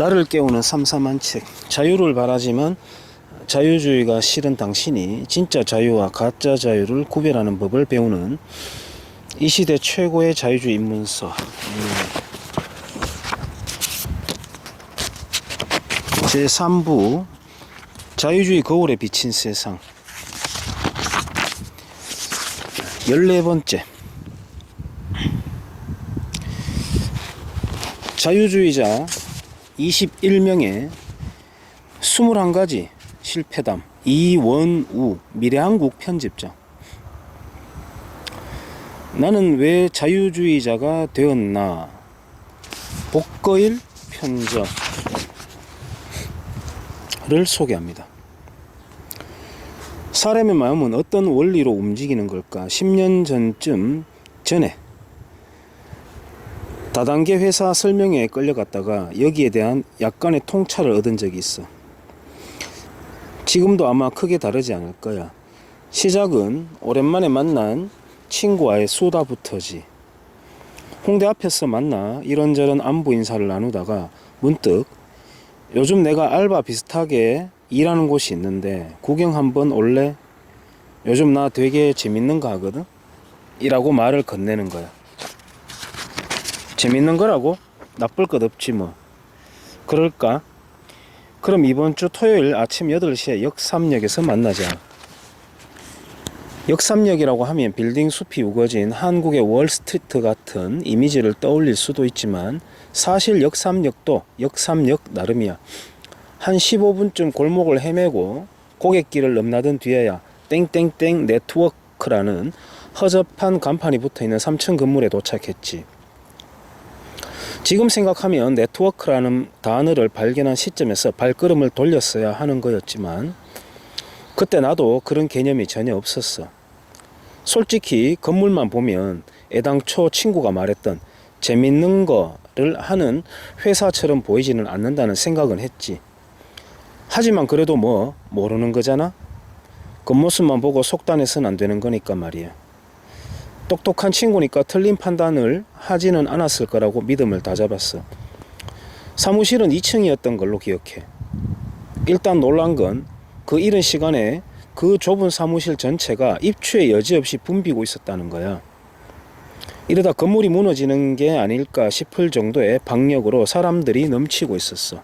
나를 깨우는 삼삼한 책. 자유를 바라지만 자유주의가 싫은 당신이 진짜 자유와 가짜 자유를 구별하는 법을 배우는 이 시대 최고의 자유주의 입문서. 제3부 자유주의 거울에 비친 세상. 14번째. 자유주의자 21명의 21가지 실패담. 이원우 미래한국 편집장. 나는 왜 자유주의자가 되었나? 복거일 편저를 소개합니다. 사람의 마음은 어떤 원리로 움직이는 걸까? 10년 전에 다단계 회사 설명회에 끌려갔다가 여기에 대한 약간의 통찰을 얻은 적이 있어. 지금도 아마 크게 다르지 않을 거야. 시작은 오랜만에 만난 친구와의 수다부터지. 홍대 앞에서 만나 이런저런 안부 인사를 나누다가 문득 요즘 내가 알바 비슷하게 일하는 곳이 있는데 구경 한번 올래? 요즘 나 되게 재밌는 거 하거든? 이라고 말을 건네는 거야. 재밌는 거라고? 나쁠 것 없지 뭐. 그럴까? 그럼 이번 주 토요일 아침 8시에 역삼역에서 만나자. 역삼역이라고 하면 빌딩 숲이 우거진 한국의 월스트리트 같은 이미지를 떠올릴 수도 있지만 사실 역삼역도 역삼역 나름이야. 한 15분쯤 골목을 헤매고 고갯길을 넘나든 뒤에야 땡땡땡 네트워크라는 허접한 간판이 붙어있는 3층 건물에 도착했지. 지금 생각하면 네트워크라는 단어를 발견한 시점에서 발걸음을 돌렸어야 하는 거였지만 그때 나도 그런 개념이 전혀 없었어. 솔직히 건물만 보면 애당초 친구가 말했던 재밌는 거를 하는 회사처럼 보이지는 않는다는 생각은 했지. 하지만 그래도 뭐 모르는 거잖아. 겉모습만 보고 속단해서는 안 되는 거니까 말이야. 똑똑한 친구니까 틀린 판단을 하지는 않았을 거라고 믿음을 다잡았어. 사무실은 2층이었던 걸로 기억해. 일단 놀란 건 그 이른 시간에 그 좁은 사무실 전체가 입추에 여지없이 붐비고 있었다는 거야. 이러다 건물이 무너지는 게 아닐까 싶을 정도의 박력으로 사람들이 넘치고 있었어.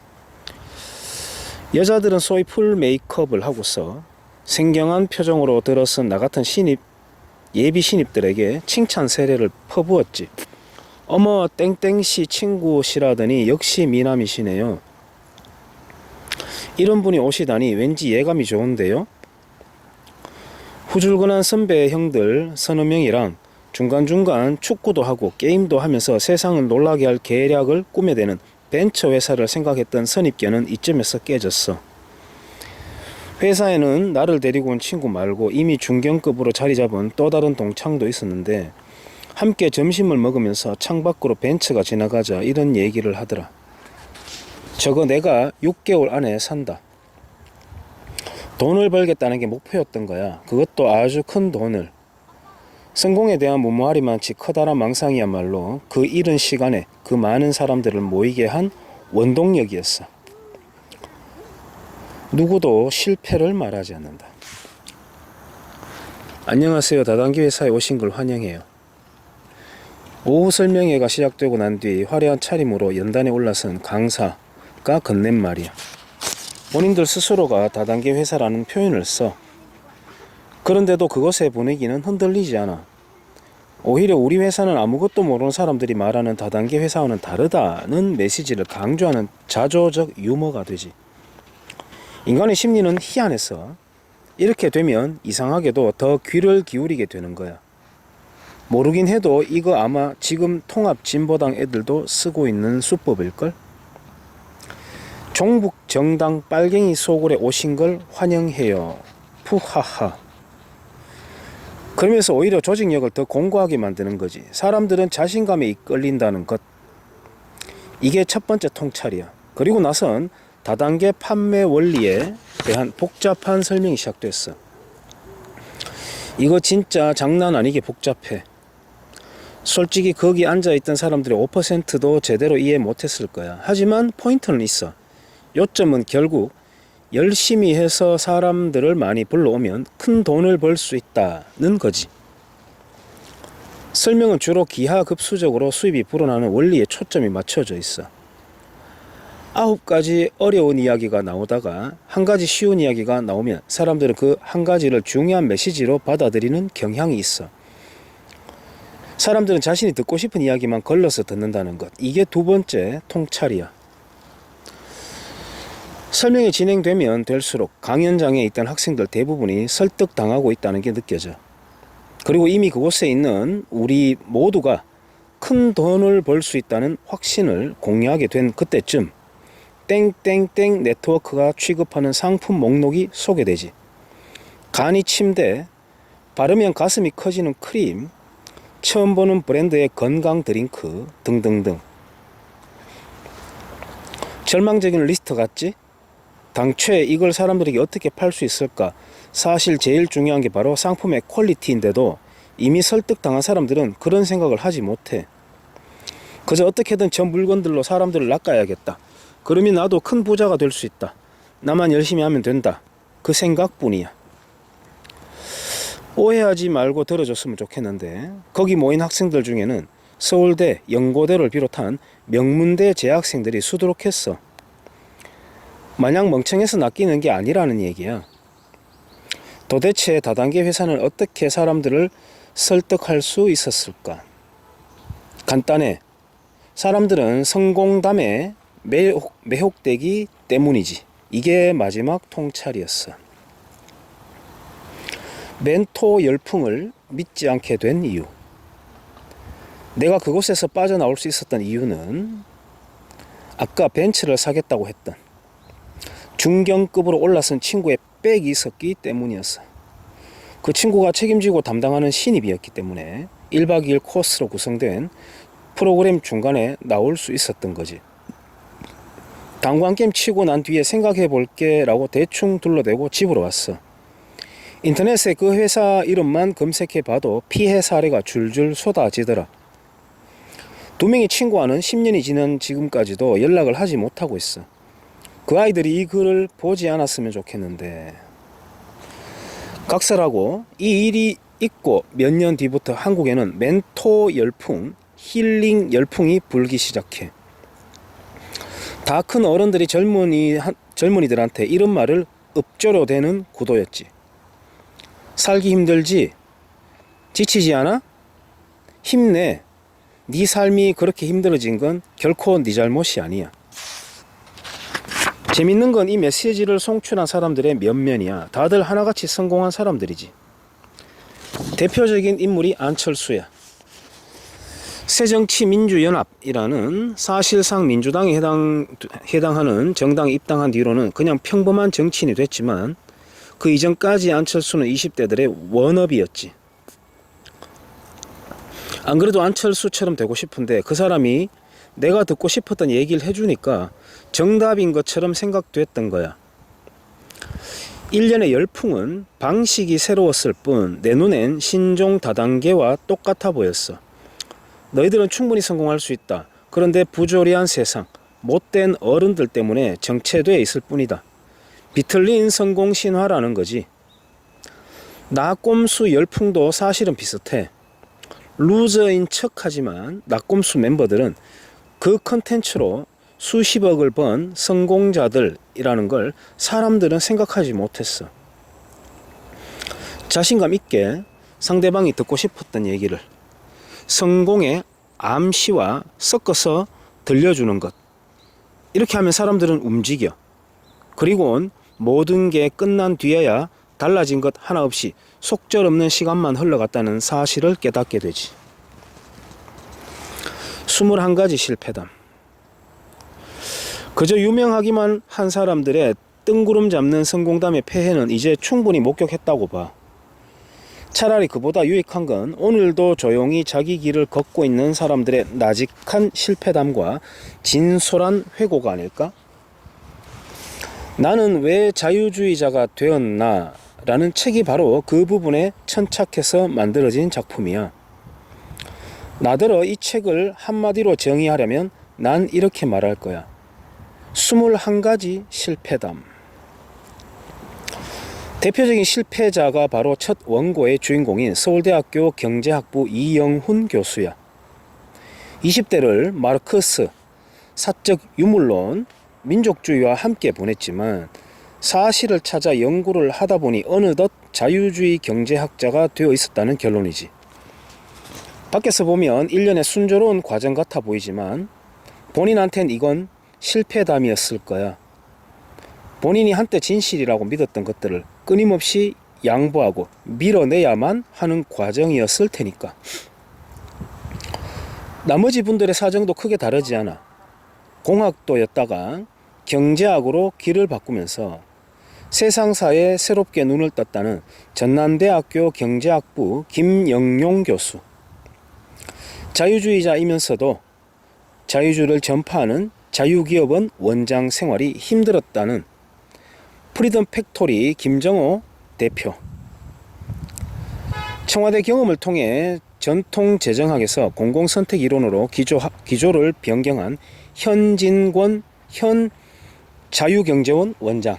여자들은 소위 풀 메이크업을 하고서 생경한 표정으로 들어선 나 같은 예비 신입들에게 칭찬 세례를 퍼부었지. 어머 땡땡씨 친구시라더니 역시 미남이시네요. 이런 분이 오시다니 왠지 예감이 좋은데요. 후줄근한 선배 형들 서너 명이랑 중간중간 축구도 하고 게임도 하면서 세상을 놀라게 할 계략을 꾸며대는 벤처 회사를 생각했던 선입견은 이쯤에서 깨졌어. 회사에는 나를 데리고 온 친구 말고 이미 중견급으로 자리 잡은 또 다른 동창도 있었는데 함께 점심을 먹으면서 창밖으로 벤처가 지나가자 이런 얘기를 하더라. 저거 내가 6개월 안에 산다. 돈을 벌겠다는 게 목표였던 거야. 그것도 아주 큰 돈을. 성공에 대한 무모하리만치 커다란 망상이야말로 그 이른 시간에 그 많은 사람들을 모이게 한 원동력이었어. 누구도 실패를 말하지 않는다. 안녕하세요. 다단계 회사에 오신 걸 환영해요. 오후 설명회가 시작되고 난 뒤 화려한 차림으로 연단에 올라선 강사가 건넨 말이야. 본인들 스스로가 다단계 회사라는 표현을 써. 그런데도 그것의 분위기는 흔들리지 않아. 오히려 우리 회사는 아무것도 모르는 사람들이 말하는 다단계 회사와는 다르다는 메시지를 강조하는 자조적 유머가 되지. 인간의 심리는 희한해서 이렇게 되면 이상하게도 더 귀를 기울이게 되는 거야. 모르긴 해도 이거 아마 지금 통합진보당 애들도 쓰고 있는 수법일걸? 종북정당 빨갱이 소굴에 오신 걸 환영해요. 푸하하. 그러면서 오히려 조직력을 더 공고하게 만드는 거지. 사람들은 자신감에 이끌린다는 것. 이게 첫 번째 통찰이야. 그리고 나선 다단계 판매 원리에 대한 복잡한 설명이 시작됐어. 이거 진짜 장난 아니게 복잡해. 솔직히 거기 앉아있던 사람들의 5%도 제대로 이해 못했을 거야. 하지만 포인트는 있어. 요점은 결국 열심히 해서 사람들을 많이 불러오면 큰 돈을 벌 수 있다는 거지. 설명은 주로 기하급수적으로 수입이 불어나는 원리에 초점이 맞춰져 있어. 9가지 어려운 이야기가 나오다가 한 가지 쉬운 이야기가 나오면 사람들은 그 한 가지를 중요한 메시지로 받아들이는 경향이 있어. 사람들은 자신이 듣고 싶은 이야기만 걸러서 듣는다는 것. 이게 두 번째 통찰이야. 설명이 진행되면 될수록 강연장에 있던 학생들 대부분이 설득당하고 있다는 게 느껴져. 그리고 이미 그곳에 있는 우리 모두가 큰 돈을 벌 수 있다는 확신을 공유하게 된 그때쯤 땡땡땡 네트워크가 취급하는 상품 목록이 소개되지. 간이 침대, 바르면 가슴이 커지는 크림, 처음 보는 브랜드의 건강 드링크 등등등. 절망적인 리스트 같지? 당최 이걸 사람들에게 어떻게 팔 수 있을까? 사실 제일 중요한 게 바로 상품의 퀄리티인데도 이미 설득당한 사람들은 그런 생각을 하지 못해. 그저 어떻게든 저 물건들로 사람들을 낚아야겠다. 그러면 나도 큰 부자가 될 수 있다. 나만 열심히 하면 된다. 그 생각뿐이야. 오해하지 말고 들어줬으면 좋겠는데 거기 모인 학생들 중에는 서울대, 연고대를 비롯한 명문대 재학생들이 수두룩했어. 마냥 멍청해서 낚이는 게 아니라는 얘기야. 도대체 다단계 회사는 어떻게 사람들을 설득할 수 있었을까? 간단해. 사람들은 성공담에 매혹되기 때문이지. 이게 마지막 통찰이었어. 멘토 열풍을 믿지 않게 된 이유. 내가 그곳에서 빠져나올 수 있었던 이유는 아까 벤츠를 사겠다고 했던 중견급으로 올라선 친구의 백이 있었기 때문이었어. 그 친구가 책임지고 담당하는 신입이었기 때문에 1박 2일 코스로 구성된 프로그램 중간에 나올 수 있었던 거지. 당구한 게임 치고 난 뒤에 생각해 볼게 라고 대충 둘러대고 집으로 왔어. 인터넷에 그 회사 이름만 검색해 봐도 피해 사례가 줄줄 쏟아지더라. 두 명의 친구와는 10년이 지난 지금까지도 연락을 하지 못하고 있어. 그 아이들이 이 글을 보지 않았으면 좋겠는데. 각설하고 이 일이 있고 몇 년 뒤부터 한국에는 멘토 열풍, 힐링 열풍이 불기 시작해. 다 큰 어른들이 젊은이들한테 이런 말을 읍조려 대는 구도였지. 살기 힘들지? 지치지 않아? 힘내. 네 삶이 그렇게 힘들어진 건 결코 네 잘못이 아니야. 재밌는 건 이 메시지를 송출한 사람들의 면면이야. 다들 하나같이 성공한 사람들이지. 대표적인 인물이 안철수야. 새정치민주연합이라는 사실상 민주당에 해당하는 정당에 입당한 뒤로는 그냥 평범한 정치인이 됐지만 그 이전까지 안철수는 20대들의 워너비였지. 안 그래도 안철수처럼 되고 싶은데 그 사람이 내가 듣고 싶었던 얘기를 해주니까 정답인 것처럼 생각됐던 거야. 일련의 열풍은 방식이 새로웠을 뿐 내 눈엔 신종 다단계와 똑같아 보였어. 너희들은 충분히 성공할 수 있다. 그런데 부조리한 세상, 못된 어른들 때문에 정체돼 있을 뿐이다. 비틀린 성공 신화라는 거지. 나꼼수 열풍도 사실은 비슷해. 루저인 척하지만 나꼼수 멤버들은 그 컨텐츠로 수십억을 번 성공자들이라는 걸 사람들은 생각하지 못했어. 자신감 있게 상대방이 듣고 싶었던 얘기를 성공의 암시와 섞어서 들려주는 것. 이렇게 하면 사람들은 움직여. 그리고는 모든 게 끝난 뒤에야 달라진 것 하나 없이 속절없는 시간만 흘러갔다는 사실을 깨닫게 되지. 21가지 실패담. 그저 유명하기만 한 사람들의 뜬구름 잡는 성공담의 폐해는 이제 충분히 목격했다고 봐. 차라리 그보다 유익한 건 오늘도 조용히 자기 길을 걷고 있는 사람들의 나직한 실패담과 진솔한 회고가 아닐까? 나는 왜 자유주의자가 되었나? 라는 책이 바로 그 부분에 천착해서 만들어진 작품이야. 나더러 이 책을 한마디로 정의하려면 난 이렇게 말할 거야. 21가지 실패담. 대표적인 실패자가 바로 첫 원고의 주인공인 서울대학교 경제학부 이영훈 교수야. 20대를 마르크스, 사적 유물론, 민족주의와 함께 보냈지만 사실을 찾아 연구를 하다 보니 어느덧 자유주의 경제학자가 되어 있었다는 결론이지. 밖에서 보면 일련의 순조로운 과정 같아 보이지만 본인한텐 이건 실패담이었을 거야. 본인이 한때 진실이라고 믿었던 것들을 끊임없이 양보하고 밀어내야만 하는 과정이었을 테니까. 나머지 분들의 사정도 크게 다르지 않아. 공학도였다가 경제학으로 길을 바꾸면서 세상사에 새롭게 눈을 떴다는 전남대학교 경제학부 김영용 교수. 자유주의자이면서도 자유주의를 전파하는 자유기업원 원장 생활이 힘들었다는 프리덤 팩토리 김정호 대표. 청와대 경험을 통해 전통재정학에서 공공선택 이론으로 기조를 변경한 현진권 현 자유경제원 원장.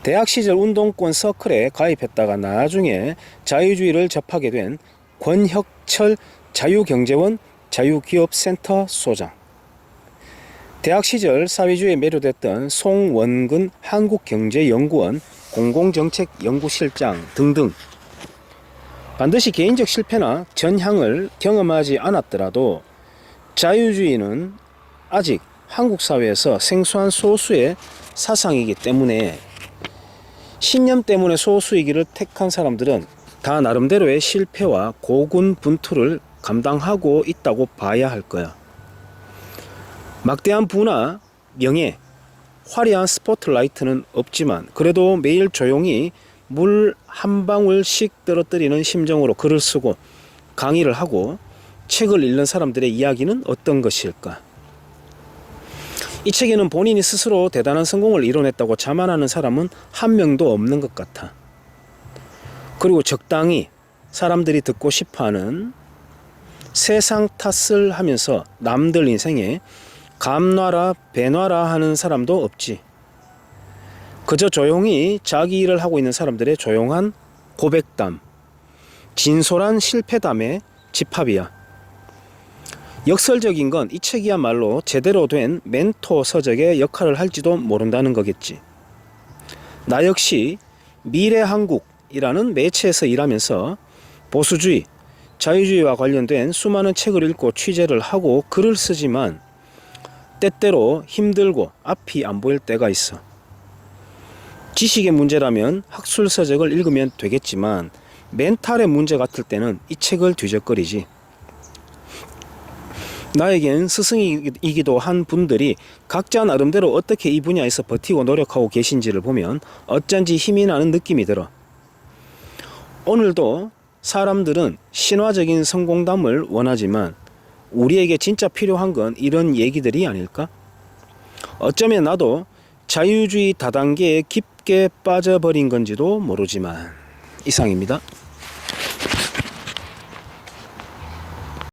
대학 시절 운동권 서클에 가입했다가 나중에 자유주의를 접하게 된 권혁철 자유경제원 자유기업센터 소장. 대학 시절 사회주의에 매료됐던 송원근 한국경제연구원 공공정책연구실장 등등. 반드시 개인적 실패나 전향을 경험하지 않았더라도 자유주의는 아직 한국 사회에서 생소한 소수의 사상이기 때문에 신념 때문에 소수의 길을 택한 사람들은 다 나름대로의 실패와 고군분투를 감당하고 있다고 봐야 할 거야. 막대한 부나 명예, 화려한 스포트라이트는 없지만 그래도 매일 조용히 물 한 방울씩 떨어뜨리는 심정으로 글을 쓰고 강의를 하고 책을 읽는 사람들의 이야기는 어떤 것일까? 이 책에는 본인이 스스로 대단한 성공을 이뤄냈다고 자만하는 사람은 한 명도 없는 것 같아. 그리고 적당히 사람들이 듣고 싶어하는 세상 탓을 하면서 남들 인생에 감놔라 배놔라 하는 사람도 없지. 그저 조용히 자기 일을 하고 있는 사람들의 조용한 고백담, 진솔한 실패담의 집합이야. 역설적인 건 이 책이야말로 제대로 된 멘토 서적의 역할을 할지도 모른다는 거겠지. 나 역시 미래한국이라는 매체에서 일하면서 보수주의, 자유주의와 관련된 수많은 책을 읽고 취재를 하고 글을 쓰지만 때때로 힘들고 앞이 안 보일 때가 있어. 지식의 문제라면 학술서적을 읽으면 되겠지만 멘탈의 문제 같을 때는 이 책을 뒤적거리지. 나에겐 스승이기도 한 분들이 각자 나름대로 어떻게 이 분야에서 버티고 노력하고 계신지를 보면 어쩐지 힘이 나는 느낌이 들어. 오늘도 사람들은 신화적인 성공담을 원하지만 우리에게 진짜 필요한 건 이런 얘기들이 아닐까? 어쩌면 나도 자유주의 다단계에 깊게 빠져버린 건지도 모르지만. 이상입니다.